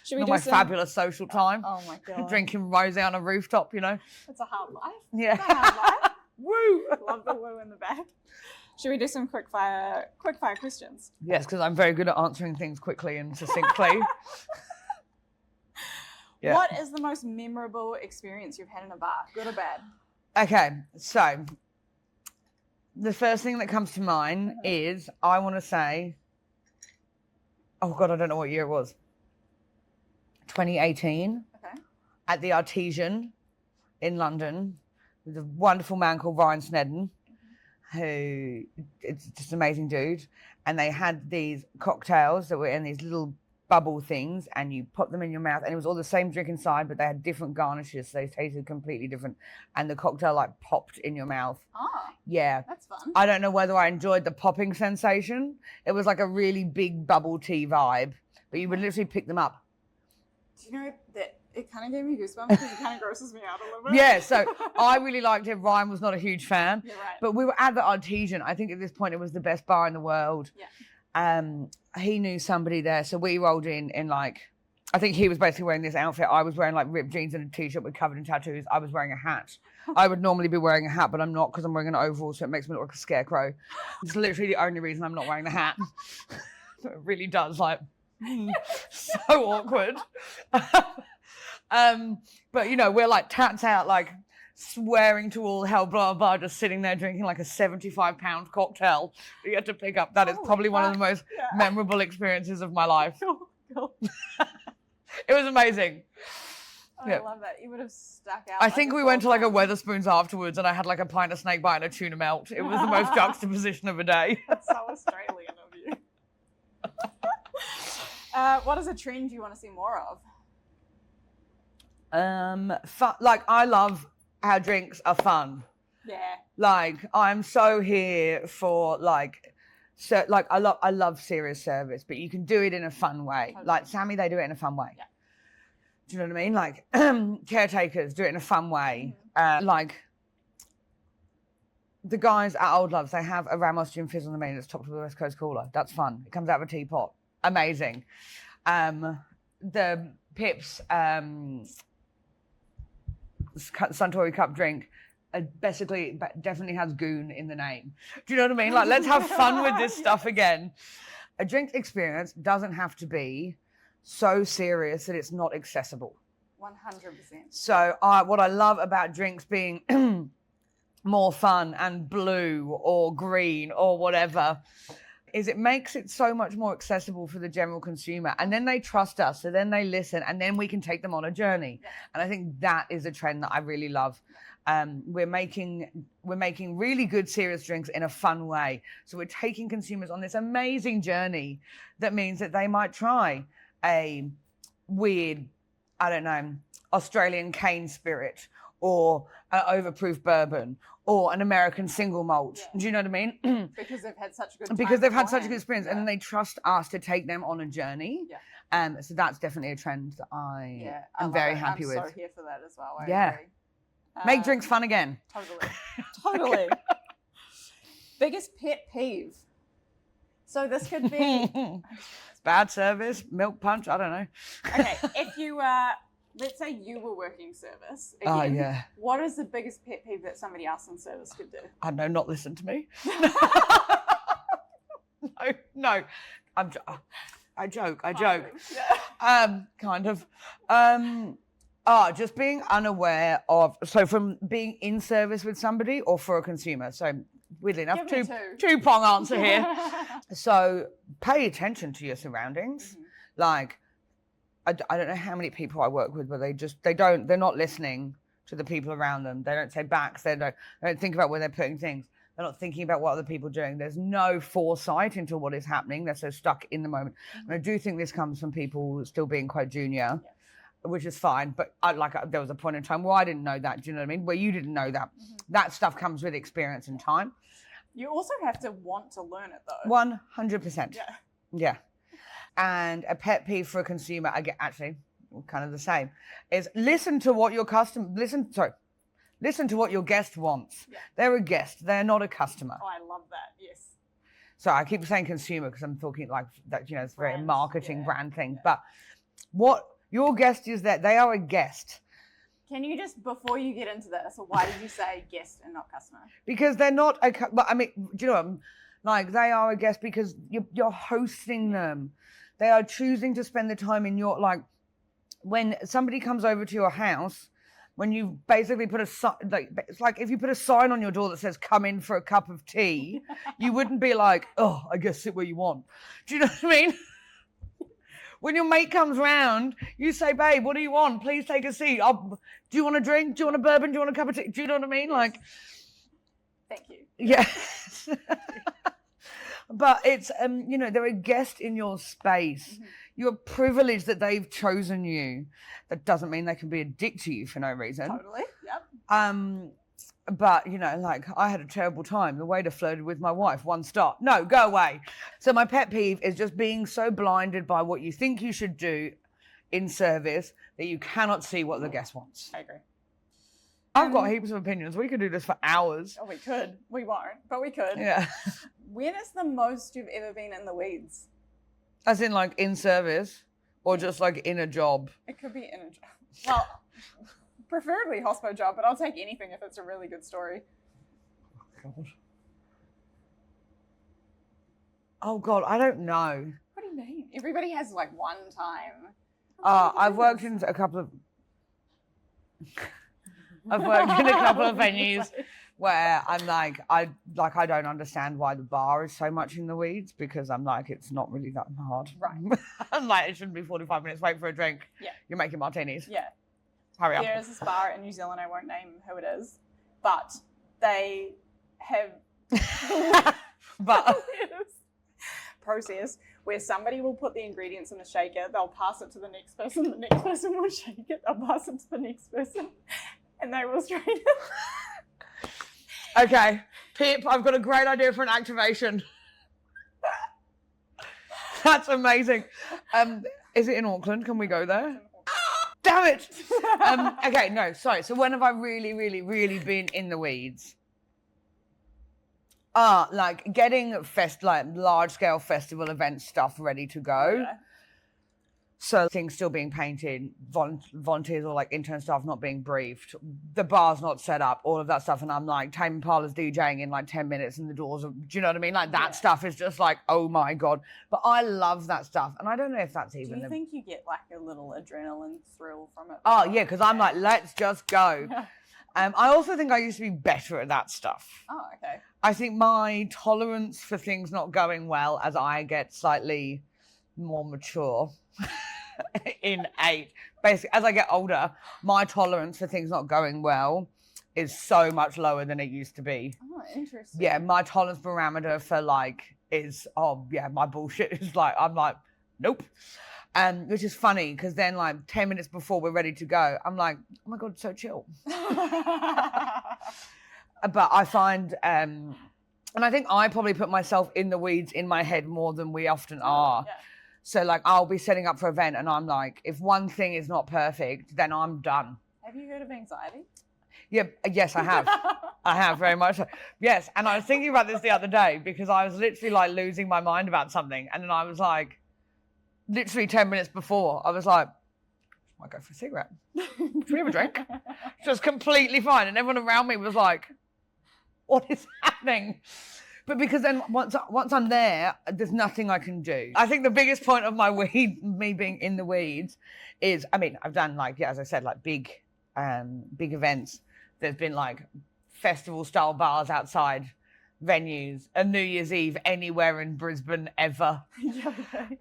Should we Not do my some fabulous social time. Oh my God. Drinking rosé on a rooftop, It's a hard life. Yeah. It's a hard life. Woo! Love the woo in the back. Should we do some quick fire questions? Yes, because I'm very good at answering things quickly and succinctly. Yeah. What is the most memorable experience you've had in a bar, good or bad? Okay, so the first thing that comes to mind is I want to say, oh God, I don't know what year it was. 2018 at the Artesian in London with a wonderful man called Ryan Snedden, who is just an amazing dude. And they had these cocktails that were in these little bubble things, and you put them in your mouth, and it was all the same drink inside, but they had different garnishes, so they tasted completely different. And the cocktail like popped in your mouth. Oh, yeah, that's fun. I don't know whether I enjoyed the popping sensation. It was like a really big bubble tea vibe, but you would literally pick them up. Do you know that it kind of gave me goosebumps because it kind of grosses me out a little bit? Yeah, so I really liked it. Ryan was not a huge fan. You're right. But we were at the Artesian. I think at this point it was the best bar in the world. Yeah. He knew somebody there, so we rolled in like, I think he was basically wearing this outfit. I was wearing like ripped jeans and a t-shirt with covered in tattoos. I was wearing a hat. I would normally be wearing a hat, but I'm not because I'm wearing an overall, so it makes me look like a scarecrow. It's literally the only reason I'm not wearing the hat. So it really does, like, so awkward. But you know, we're like tats out, like swearing to all hell, blah, blah, just sitting there drinking like a 75-pound cocktail that you had to pick up. That is probably one of the most memorable experiences of my life. Cool. It was amazing. Oh, I love that. You would have stuck out. I think we went to like a Weatherspoons afterwards, and I had like a pint of snake bite and a tuna melt. It was the most juxtaposition of a day. That's so Australian of you. What is a trend you want to see more of? Like, I love how drinks are fun. Yeah. Like, I'm so here for like, so like I love serious service, but you can do it in a fun way. Totally. Like Sammy, they do it in a fun way. Yeah. Do you know what I mean? Like caretakers do it in a fun way. Like the guys at Old Loves, they have a Ramos Gin Fizz on the menu that's topped with a West Coast cooler. That's fun. It comes out of a teapot. Amazing. The Pips Suntory cup drink basically definitely has goon in the name. Do you know what I mean? Like, let's have fun with this stuff again. A drink experience doesn't have to be so serious that it's not accessible. 100%. So what I love about drinks being more fun and blue or green or whatever is it makes it so much more accessible for the general consumer, and then they trust us, so then they listen, and then we can take them on a journey. Yeah. And I think that is a trend that I really love. We're making really good serious drinks in a fun way, so we're taking consumers on this amazing journey that means that they might try a weird, I don't know, Australian cane spirit or an overproof bourbon or an American single malt. Yeah. Do you know what I mean? Because they've had such a good time. Because they've had such a good experience, and then they trust us to take them on a journey. Yeah. So that's definitely a trend that I am very happy with. I'm so here for that as well. I agree. Make drinks fun again. Totally. Biggest pet peeve. So this could be bad service, milk punch, I don't know. Okay, if you let's say you were working service again, what is the biggest pet peeve that somebody else in service could do? I don't know, not listen to me. No. I joke. Yeah. Kind of. Just being unaware of, so from being in service with somebody or for a consumer. So weirdly enough, two-prong answer here. So pay attention to your surroundings. Mm-hmm. Like, I don't know how many people I work with, but they're not listening to the people around them. They don't say backs. They don't think about where they're putting things. They're not thinking about what other people are doing. There's no foresight into what is happening. They're so stuck in the moment. Mm-hmm. And I do think this comes from people still being quite junior, which is fine. But there was a point in time where I didn't know that. Do you know what I mean? Where you didn't know that. Mm-hmm. That stuff comes with experience and time. You also have to want to learn it, though. 100%. Yeah. And a pet peeve for a consumer, I get actually kind of the same, is listen to what your guest wants. Yeah. They're a guest. They're not a customer. Oh, I love that. Yes. So I keep saying consumer because I'm talking like that, it's very marketing brand thing. Yeah. But what your guest is that they are a guest. Can you just, before you get into this, why did you say guest and not customer? Because they're not but I mean, do you know, like they are a guest because you're hosting them. They are choosing to spend the time in your, like, when somebody comes over to your house, when you basically put a sign, like, it's like if you put a sign on your door that says "Come in for a cup of tea," you wouldn't be like, "Oh, I guess sit where you want." Do you know what I mean? When your mate comes round, you say, "Babe, what do you want? Please take a seat. Do you want a drink? Do you want a bourbon? Do you want a cup of tea?" Do you know what I mean? Like, Thank you. yes. But it's, they're a guest in your space. Mm-hmm. You're privileged that they've chosen you. That doesn't mean they can be a dick to you for no reason. Totally. Yep. But, like, I had a terrible time. The waiter flirted with my wife, 1 star. No, go away. So my pet peeve is just being so blinded by what you think you should do in service that you cannot see what the guest wants. I agree. I've got heaps of opinions. We could do this for hours. Oh, we could. We won't, but we could. Yeah. When is the most you've ever been in the weeds? As in, like, in service or just, like, in a job? It could be in a job. Well, preferably hospo job, but I'll take anything if it's a really good story. God. Oh, God, I don't know. What do you mean? Everybody has, like, one time. I've worked in a couple of... I've worked in a couple of venues where I'm like, I don't understand why the bar is so much in the weeds, because I'm like, it's not really that hard. Right. I'm like, it shouldn't be 45 minutes, wait for a drink. Yeah. You're making martinis. Yeah. Hurry up. There is this bar in New Zealand, I won't name who it is, but they have But process where somebody will put the ingredients in a shaker, they'll pass it to the next person will shake it, they'll pass it to the next person, and they will strain it. Okay, Pip, I've got a great idea for an activation. That's amazing. Is it in Auckland? Can we go there? Damn it! Okay, no, sorry. So when have I really, really, really been in the weeds? Like getting large-scale festival event stuff ready to go. Yeah. So things still being painted, volunteers or like intern staff not being briefed, the bar's not set up, all of that stuff. And I'm like, Tame Impala's DJing in like 10 minutes and the doors are, do you know what I mean? Like that stuff is just like, oh my God. But I love that stuff. And I don't know if that's even... Do you think you get like a little adrenaline thrill from it? Oh yeah, because I'm like, let's just go. I also think I used to be better at that stuff. Oh, okay. I think my tolerance for things not going well as I get slightly more mature basically as I get older, my tolerance for things not going well is so much lower than it used to be. Oh, interesting. Yeah, my tolerance parameter for my bullshit is like, I'm like, nope. Which is funny because then like 10 minutes before we're ready to go, I'm like, oh my God, so chill. But I find, and I think I probably put myself in the weeds in my head more than we often are. Yeah. So like I'll be setting up for an event and I'm like, if one thing is not perfect, then I'm done. Have you heard of anxiety? Yeah, yes, I have. I have very much. So. Yes, and I was thinking about this the other day because I was literally like losing my mind about something. And then I was like, literally 10 minutes before, I was like, I might go for a cigarette. Should we have a drink? Just completely fine. And everyone around me was like, what is happening? But because then once I'm there, there's nothing I can do. I think the biggest point of me being in the weeds is, I mean, I've done like, yeah, as I said, like big events. There's been like festival style bars outside venues, a New Year's Eve anywhere in Brisbane ever. Yeah, okay.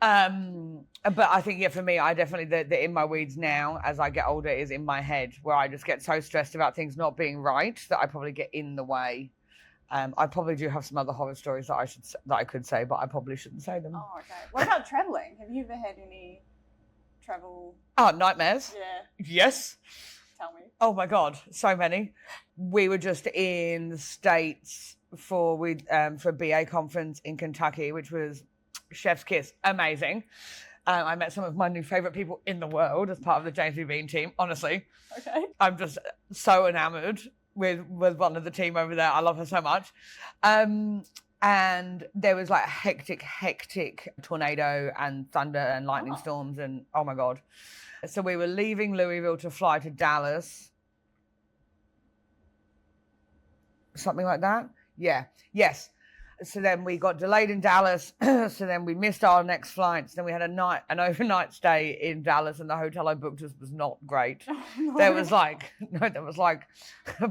But I think, yeah, for me, I definitely, the in my weeds now, as I get older, is in my head, where I just get so stressed about things not being right that I probably get in the way. I probably do have some other horror stories that I could say, but I probably shouldn't say them. Oh, okay. What about traveling? Have you ever had any travel? Oh, nightmares? Yeah. Yes. Tell me. Oh my God, so many. We were just in the States for a BA conference in Kentucky, which was chef's kiss, amazing. I met some of my new favorite people in the world as part of the James B. Bean team, honestly. Okay. I'm just so enamored with one of the team over there. I love her so much. And there was like hectic tornado and thunder and lightning storms and oh my God. So we were leaving Louisville to fly to Dallas. Something like that. Yeah. Yes. So then we got delayed in Dallas. So then we missed our next flights. Then we had an overnight stay in Dallas, and the hotel I booked was not great. There was like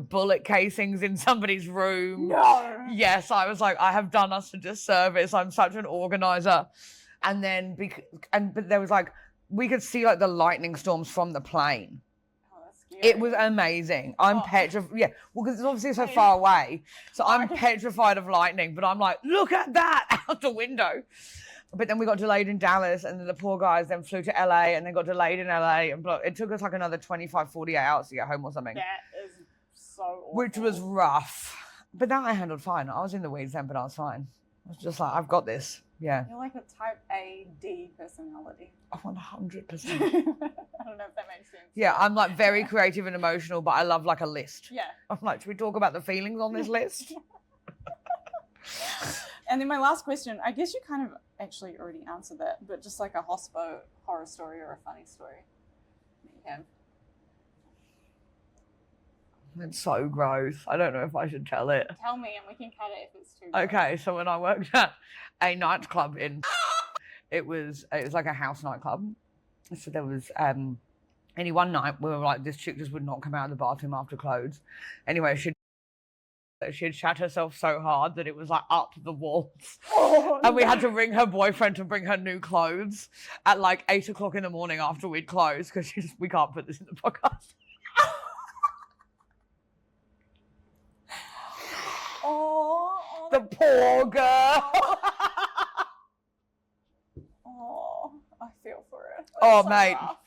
bullet casings in somebody's room. No. Yes, I was like, I have done us a disservice. I'm such an organizer. And then but there was like, we could see like the lightning storms from the plane. It was amazing. I'm petrified. Yeah, well, because it's obviously so far away. So I'm petrified of lightning, but I'm like, look at that out the window. But then we got delayed in Dallas, and then the poor guys then flew to LA, and then got delayed in LA. And it took us like another 25, 48 hours to get home or something. That is so awful. Which was rough. But that I handled fine. I was in the weeds then, but I was fine. I was just like, I've got this. Yeah. You're like a type A, D personality. Oh, 100%. I don't know if that makes sense. Yeah, I'm like very creative and emotional, but I love like a list. Yeah. I'm like, should we talk about the feelings on this list? And then my last question, I guess you kind of actually already answered that, but just like a hospo horror story or a funny story that you have. It's so gross. I don't know if I should tell it. Tell me and we can cut it if it's too gross. Okay, so when I worked at a nightclub it was like a house nightclub. So there was only one night we were like, this chick just would not come out of the bathroom after clothes. Anyway, she had shat herself so hard that it was like up the walls. Oh, and we had to ring her boyfriend to bring her new clothes at like 8 o'clock in the morning after we'd closed, because we can't put this in the podcast. Oh, The poor girl. Oh, I feel for it. Oh, So mate. rough.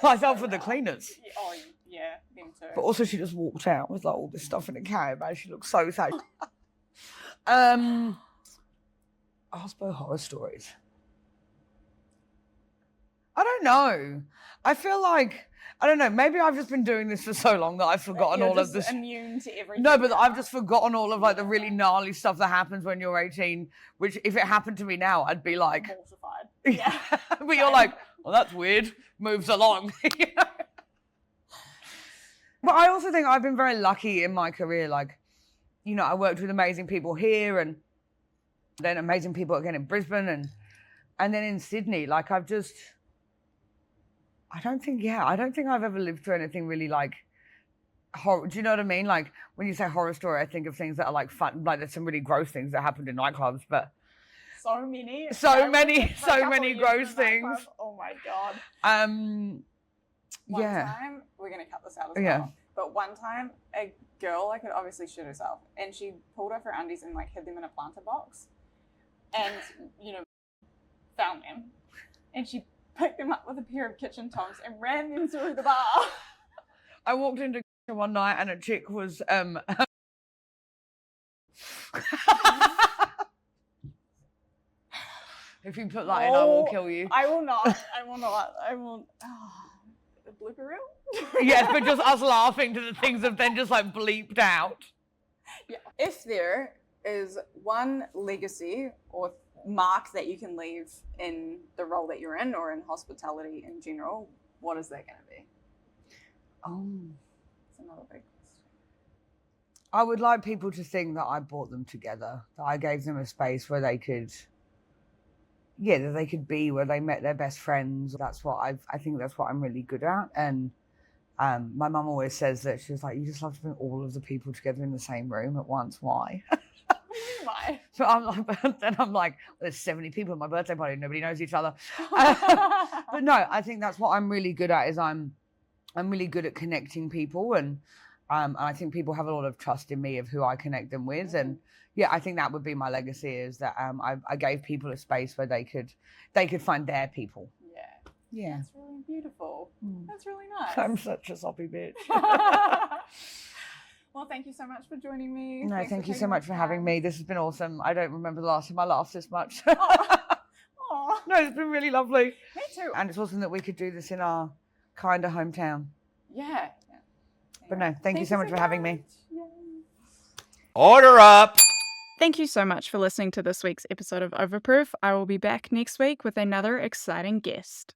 I felt for the cleaners. Yeah, oh, yeah, them too. But also she just walked out with like all this stuff in a carry bag. She looked so sad. Hospo horror stories. I don't know. I feel like, I don't know, maybe I've just been doing this for so long that I've forgotten You're all of just this. immune to everything. No, but I've just forgotten all of like the really gnarly stuff that happens when you're 18, which if it happened to me now, I'd be like, mortified. yeah. But you're like, well, that's weird. Moves along. You know? But I also think I've been very lucky in my career. Like, you know, I worked with amazing people here, and then amazing people again in Brisbane, and then in Sydney. Like, I don't think I've ever lived through anything really like horror. Do you know what I mean? Like, when you say horror story, I think of things that are like fun. Like, there's some really gross things that happened in nightclubs, but So many gross things. Oh my God. One Yeah. time, we're going to cut this out as well. Yeah. But one time, a girl, like, could obviously shit herself, and she pulled off her undies and, like, hid them in a planter box, and, you know, found them. And she picked them up with a pair of kitchen tongs and ran them through the bar. I walked into one night and a chick was if you put that in, I will kill you. I will not. The blooper reel? Yes, but just us laughing to the things that then just like bleeped out. Yeah. If there is one legacy or mark that you can leave in the role that you're in or in hospitality in general, what is that going to be? It's another big question. I would like people to think that I brought them together, that I gave them a space where they could, that they could be, where they met their best friends. That's what I think that's what I'm really good at. And my mum always says that she's like, you just love to bring all of the people together in the same room at once. Why? Why? So I'm like, there's 70 people at my birthday party. Nobody knows each other. But no, I think that's what I'm really good at. Is I'm really good at connecting people, and I think people have a lot of trust in me of who I connect them with. And yeah, I think that would be my legacy, is that I gave people a space where they could find their people. Yeah. That's really beautiful. That's really nice. I'm such a soppy bitch. Well, thank you so much for joining me. No, thank you so much for having me. This has been awesome. I don't remember the last time I laughed this much. Aw. No, it's been really lovely. Me too. And it's awesome that we could do this in our kind of hometown. Yeah. But no, thank you so much for having me. Yay. Order up! Thank you so much for listening to this week's episode of Overproof. I will be back next week with another exciting guest.